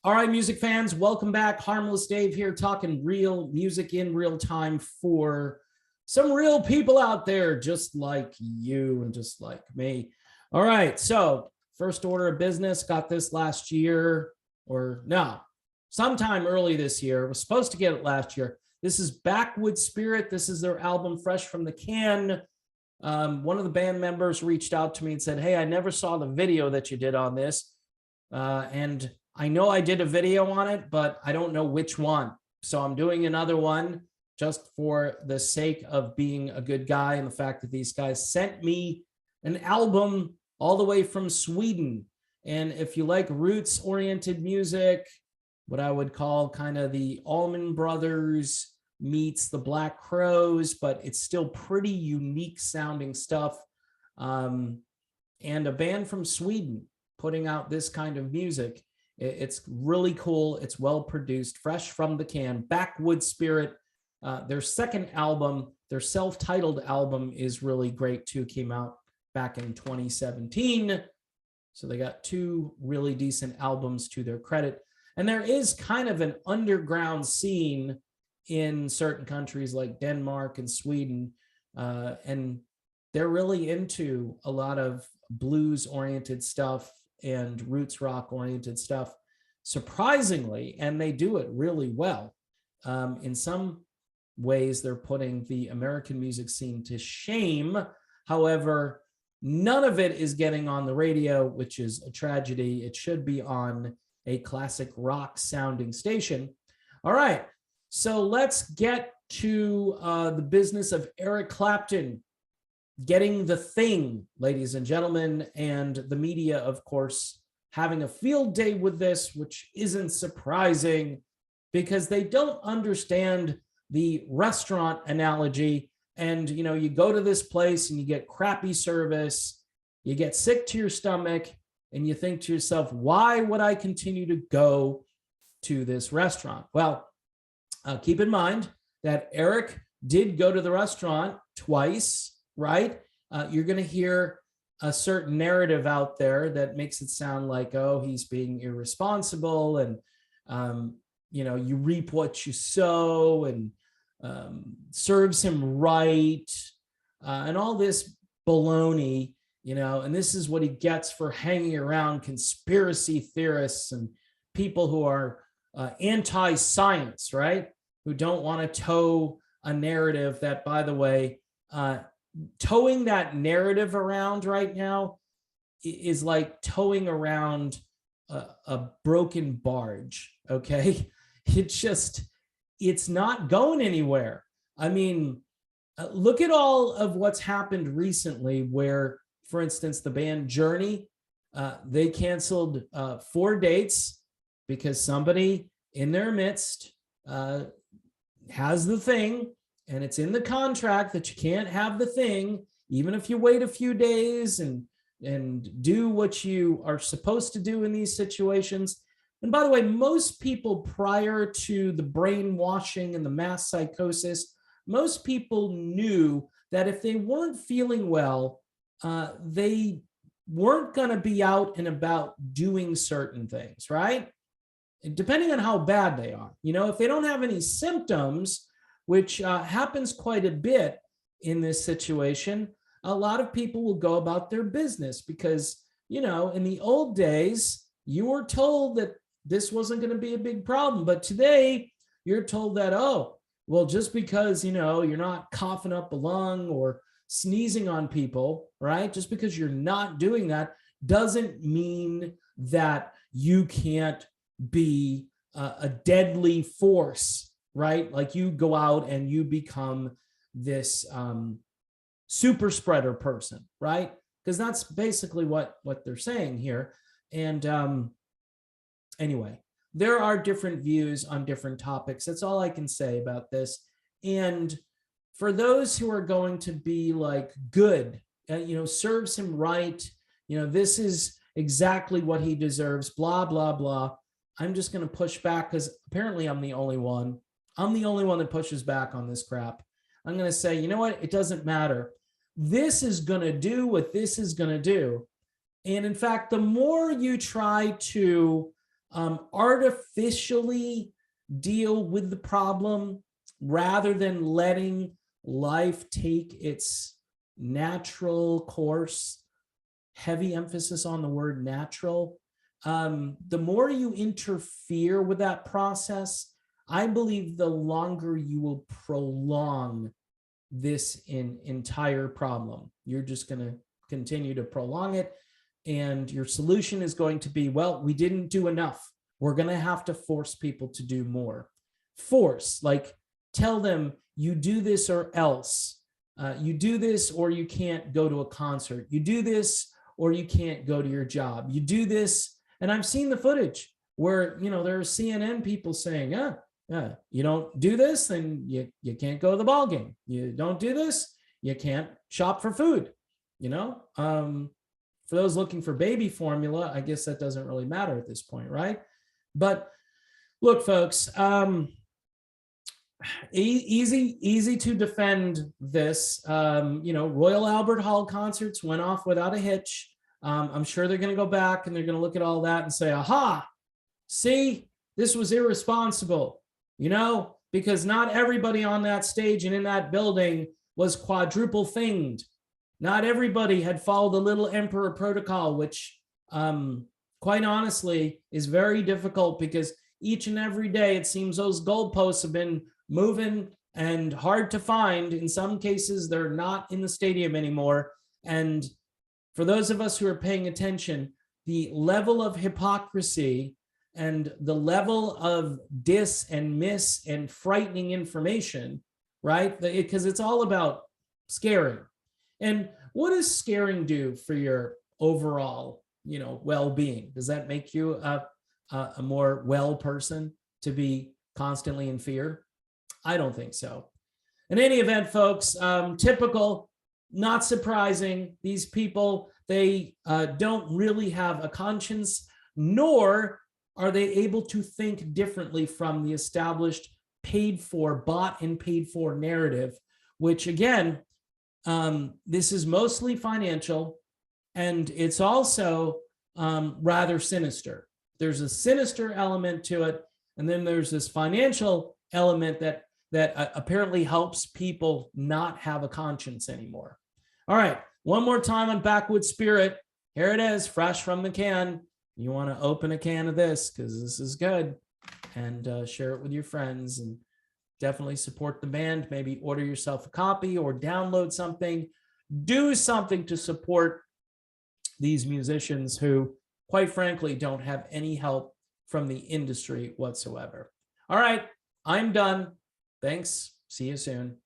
All right, music fans, welcome back. Harmless Dave here, talking real music in real time for some real people out there, just like you and just like me. All right, so first order of business, got this last year, or no, sometime early this year. Was supposed to get it last year. This is Backwoods Spirit. This is their album, Fresh from the Can. One of the band members reached out to me and said, "Hey, I never saw the video that you did on this. And I know I did a video on it, but I don't know which one. So I'm doing another one just for the sake of being a good guy and the fact that these guys sent me an album all the way from Sweden. And if you like roots-oriented music, what I would call kind of the Allman Brothers meets the Black Crowes, but it's still pretty unique sounding stuff. And a band from Sweden putting out this kind of music. It's really cool. It's well produced, fresh from the can. Backwoods Spirit, their second album, their self-titled album is really great too. Came out back in 2017. So they got two really decent albums to their credit. And there is kind of an underground scene in certain countries like Denmark and Sweden. And they're really into a lot of blues-oriented stuff and roots rock oriented stuff, surprisingly, and they do it really well. In some ways, they're putting the American music scene to shame. However, none of it is getting on the radio, which is a tragedy. It should be on a classic rock sounding station. All right, so let's get to the business of Eric Clapton getting the thing, ladies and gentlemen, and the media, of course, having a field day with this, which isn't surprising because they don't understand the restaurant analogy. And, you know, you go to this place and you get crappy service, you get sick to your stomach, and you think to yourself, why would I continue to go to this restaurant? Well, keep in mind that Eric did go to the restaurant twice, right? You're going to hear a certain narrative out there that makes it sound like, oh, he's being irresponsible and, you know, you reap what you sow and serves him right and all this baloney, you know, and this is what he gets for hanging around conspiracy theorists and people who are anti-science, right? Who don't want to toe a narrative that, by the way, towing that narrative around right now is like towing around a broken barge. Okay. It's not going anywhere. I mean, look at all of what's happened recently where, for instance, the band Journey, they canceled 4 dates because somebody in their midst has the thing. And it's in the contract that you can't have the thing, even if you wait a few days and do what you are supposed to do in these situations. And by the way, most people prior to the brainwashing and the mass psychosis, most people knew that if they weren't feeling well, they weren't going to be out and about doing certain things, right? Depending on how bad they are. You know, if they don't have any symptoms, which happens quite a bit in this situation, a lot of people will go about their business because, you know, in the old days, you were told that this wasn't going to be a big problem. But today, you're told that, oh, well, just because, you know, you're not coughing up a lung or sneezing on people, right? Just because you're not doing that doesn't mean that you can't be a deadly force, right? Like you go out and you become this super spreader person, right? Because that's basically what they're saying here. And anyway, there are different views on different topics. That's all I can say about this. And for those who are going to be like, good, you know, serves him right, you know, this is exactly what he deserves, blah, blah, blah. I'm just going to push back because apparently I'm the only one. I'm the only one that pushes back on this crap. I'm going to say, you know what? It doesn't matter. This is going to do what this is going to do. And in fact, the more you try to artificially deal with the problem rather than letting life take its natural course. Heavy emphasis on the word natural. The more you interfere with that process, I believe the longer you will prolong this entire problem. You're just going to continue to prolong it. And your solution is going to be, well, we didn't do enough. We're going to have to force people to do more. Force, like tell them you do this or else. You do this or you can't go to a concert. You do this or you can't go to your job. You do this. And I've seen the footage where, you know, there are CNN people saying, you don't do this, then you can't go to the ball game. You don't do this, you can't shop for food, you know? For those looking for baby formula, I guess that doesn't really matter at this point, right? But look, folks, easy to defend this. You know, Royal Albert Hall concerts went off without a hitch. I'm sure they're going to go back and they're going to look at all that and say, aha, see, this was irresponsible, you know, because not everybody on that stage and in that building was quadruple thinged. Not everybody had followed the little emperor protocol, which quite honestly is very difficult because each and every day it seems those goalposts have been moving and hard to find. In some cases, they're not in the stadium anymore. And for those of us who are paying attention, the level of hypocrisy and the level of dis and miss and frightening information, right? Because it's all about scaring. And what does scaring do for your overall, you know, well-being? Does that make you a more well person to be constantly in fear? I don't think so. In any event, folks, typical, not surprising. These people, they don't really have a conscience, nor are they able to think differently from the established paid for, bought and paid for narrative, which again, this is mostly financial, and it's also rather sinister. There's a sinister element to it, and then there's this financial element that apparently helps people not have a conscience anymore. All right, one more time on Backwoods Spirit. Here it is, fresh from the can. You want to open a can of this because this is good, and share it with your friends, and definitely support the band. Maybe order yourself a copy or download something. Do something to support these musicians who, quite frankly, don't have any help from the industry whatsoever. All right, I'm done. Thanks. See you soon.